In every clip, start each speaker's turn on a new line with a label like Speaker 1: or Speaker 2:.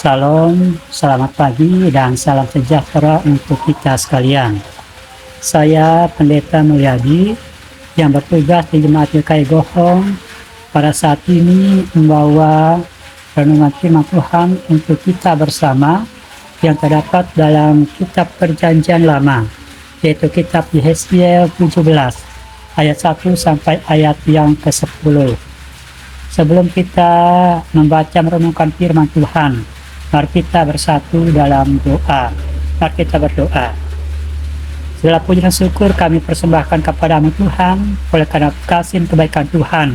Speaker 1: Shalom, selamat pagi dan salam sejahtera untuk kita sekalian. Saya Pendeta Mulyadi yang bertugas di Jemaat GKI Gohong pada saat ini membawa renungan firman Tuhan untuk kita bersama yang terdapat dalam kitab Perjanjian Lama, yaitu kitab Yehezkiel 17 ayat 1 sampai ayat yang ke-10. Sebelum kita membaca merenungkan firman Tuhan, mari kita bersatu dalam doa. Mari kita berdoa. Segala puji dan syukur kami persembahkan kepadamu Tuhan, oleh karena kasih dan kebaikan Tuhan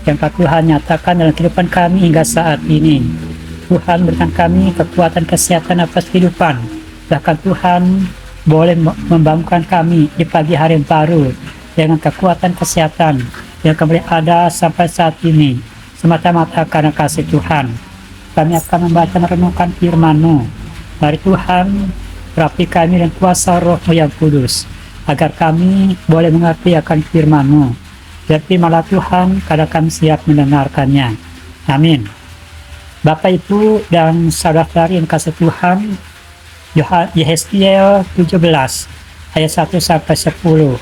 Speaker 1: yang Tuhan nyatakan dalam kehidupan kami hingga saat ini. Tuhan berikan kami kekuatan kesehatan atas kehidupan. Bahkan Tuhan boleh membangunkan kami di pagi hari yang baru dengan kekuatan kesehatan yang kembali ada sampai saat ini, semata-mata karena kasih Tuhan. Kami akan membaca merenungkan firman-Mu. Mari Tuhan, rapi kami dan kuasa Roh-Mu yang kudus, agar kami boleh mengerti akan firman-Mu. Biar firman-Nya Tuhan, kadang kami siap mendengarkannya. Amin. Bapak, Ibu, dan saudara-saudari yang kasih Tuhan, Yehezkiel 17 ayat 1 sampai 10.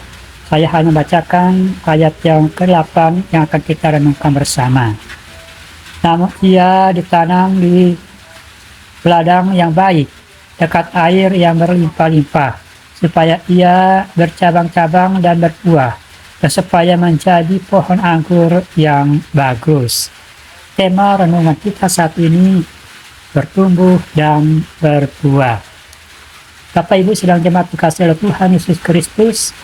Speaker 1: Saya hanya membacakan ayat yang ke-8 yang akan kita renungkan bersama. Namun ia ditanam di ladang yang baik, dekat air yang berlimpah-limpah, supaya ia bercabang-cabang dan berbuah, dan supaya menjadi pohon anggur yang bagus. Tema renungan kita saat ini, bertumbuh dan berbuah. Bapak Ibu sedang jemaat dikasihi oleh Tuhan Yesus Kristus,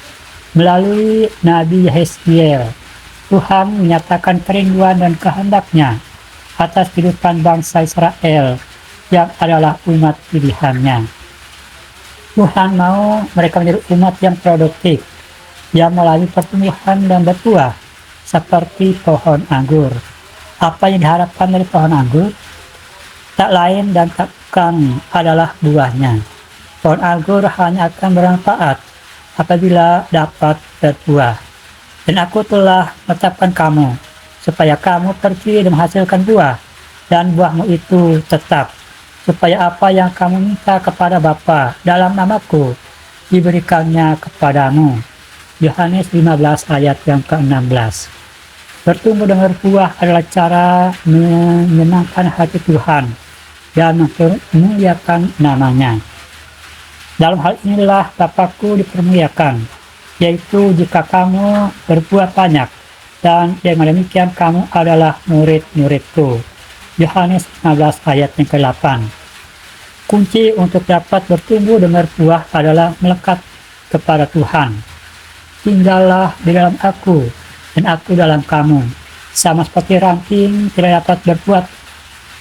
Speaker 1: melalui Nabi Yehezkiel, Tuhan menyatakan kerinduan dan kehendak-Nya atas kehidupan bangsa Israel yang adalah umat pilihan-Nya. Tuhan mau mereka menjadi umat yang produktif, yang melalui pertumbuhan dan berbuah seperti pohon anggur. Apa yang diharapkan dari pohon anggur? Tak lain dan tak bukan adalah buahnya. Pohon anggur hanya akan bermanfaat apabila dapat berbuah. Dan aku telah menetapkan kamu, supaya kamu pergi dan menghasilkan buah, dan buahmu itu tetap, supaya apa yang kamu minta kepada Bapa dalam namaku, diberikannya kepadamu. Yohanes 15 ayat yang ke-16. Bertumbuh dan berbuah adalah cara menyenangkan hati Tuhan dan memuliakan namanya. Dalam hal inilah Bapakku dipermuliakan, yaitu jika kamu berbuah banyak, dan dengan demikian kamu adalah murid-muridku. Yohanes 15 ayat yang ke-8. Kunci untuk dapat bertumbuh dan berbuah adalah melekat kepada Tuhan. Tinggallah di dalam aku, dan aku dalam kamu. Sama seperti ranting tidak dapat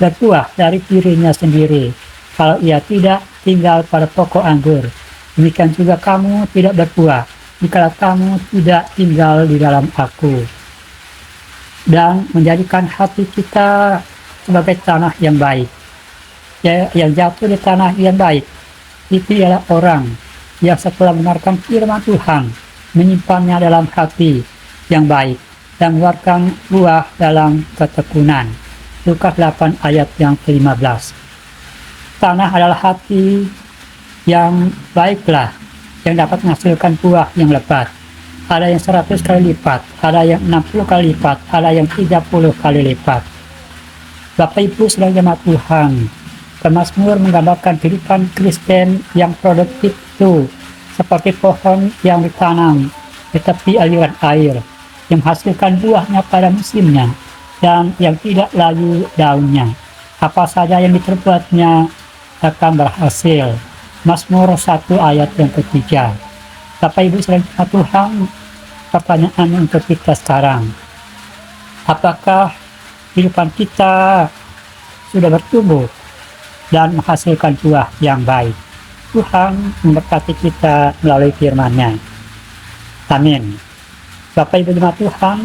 Speaker 1: berbuah dari dirinya sendiri, kalau ia tidak tinggal pada pokok anggur. Demikian juga kamu tidak berbuah jika kamu tidak tinggal di dalam aku. Dan menjadikan hati kita sebagai tanah yang baik, yang jatuh di tanah yang baik itu ialah orang yang setelah mendengarkan firman Tuhan menyimpannya dalam hati yang baik dan mengeluarkan buah dalam ketekunan. Lukas 8 ayat yang ke-15. Tanah adalah hati yang baiklah, yang dapat menghasilkan buah yang lebat. Ada yang 100 kali lipat, ada yang 60 kali lipat, ada yang 30 kali lipat. Bapak Ibu sedang jemaat Tuhan, Mazmur menggambarkan kehidupan Kristen yang produktif itu seperti pohon yang ditanam di tepi aliran air, yang menghasilkan buahnya pada musimnya dan yang tidak layu daunnya. Apa saja yang diterbuatnya akan berhasil. Mazmur 1 ayat yang ketiga. Bapak Ibu sedang jemaat Tuhan, pertanyaan untuk kita sekarang, apakah kehidupan kita sudah bertumbuh dan menghasilkan buah yang baik? Tuhan memberkati kita melalui firman-Nya. Amin. Bapak Ibu jemaat Tuhan,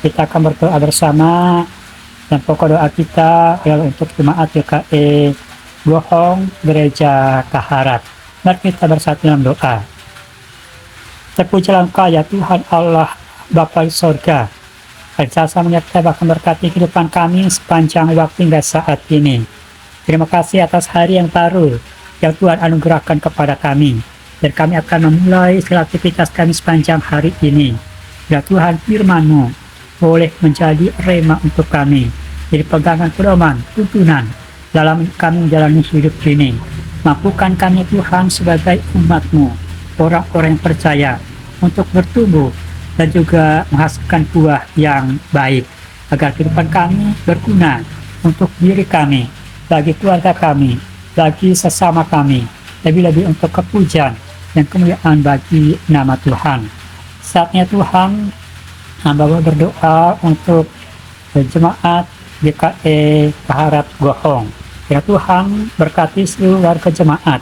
Speaker 1: kita akan berdoa bersama, dan pokok doa kita adalah untuk jemaat GKI Gohong Gereja Kaharat. Mari kita bersatu dalam doa. Terpujilah Engkau ya Tuhan Allah Bapa di sorga, Berjasa menyertai bahkan berkati kehidupan kami sepanjang waktu hingga saat ini. Terima kasih atas hari yang baru yang Tuhan anugerahkan kepada kami. Dan kami akan memulai segala aktivitas kami sepanjang hari ini. Ya Tuhan, firman-Mu boleh menjadi rema untuk kami. Jadi pegangan pedoman, tuntunan dalam kami menjalani hidup ini. Mampukan kami Tuhan sebagai umat-Mu, orang-orang yang percaya, untuk bertumbuh dan juga menghasilkan buah yang baik. Agar kehidupan kami berguna untuk diri kami, bagi keluarga kami, bagi sesama kami, lebih-lebih untuk kepujian dan kemuliaan bagi nama Tuhan. Saatnya Tuhan, hamba berdoa untuk jemaat GKI Kaharat Gohong. Ya Tuhan, berkati seluruh warga jemaat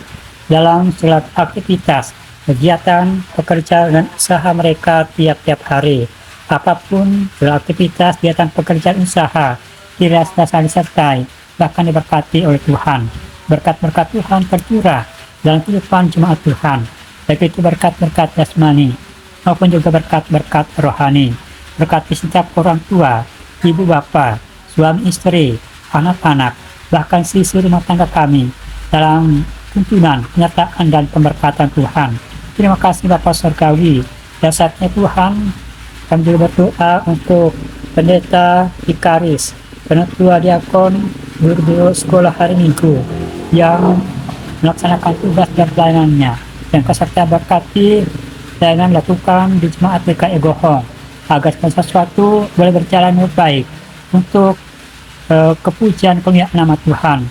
Speaker 1: dalam segala aktivitas, kegiatan, pekerjaan, dan usaha mereka tiap-tiap hari. Apapun aktivitas, kegiatan, pekerjaan, usaha, dirasa disertai, bahkan diberkati oleh Tuhan. Berkat-berkat Tuhan tercurah dalam kehidupan jemaat Tuhan, baik itu berkat-berkat jasmani maupun juga berkat-berkat rohani. Berkati setiap orang tua, ibu bapa, suami istri, anak-anak, bahkan sisi rumah tangga kami dalam tuntunan, penyertaan, dan pemberkatan Tuhan. Terima kasih Bapa Surgawi. Dan saatnya Tuhan, kami juga berdoa untuk pendeta Ikaris, penatua diakon, guru sekolah hari Minggu yang melaksanakan tugas dan pelayanannya, dan serta berkati pelayanan lakukan di jemaat GKI Gohong agar segala sesuatu boleh berjalan dengan baik untuk kepujian kemuliaan nama Tuhan,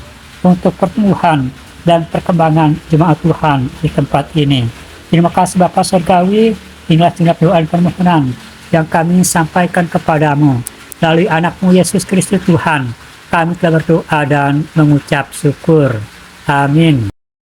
Speaker 1: untuk pertumbuhan dan perkembangan jemaat Tuhan di tempat ini. Terima kasih Bapa Surgawi. Inilah singkat doa dan permohonan yang kami sampaikan kepadamu melalui anak-Mu Yesus Kristus Tuhan. Kami telah berdoa dan mengucap syukur. Amin.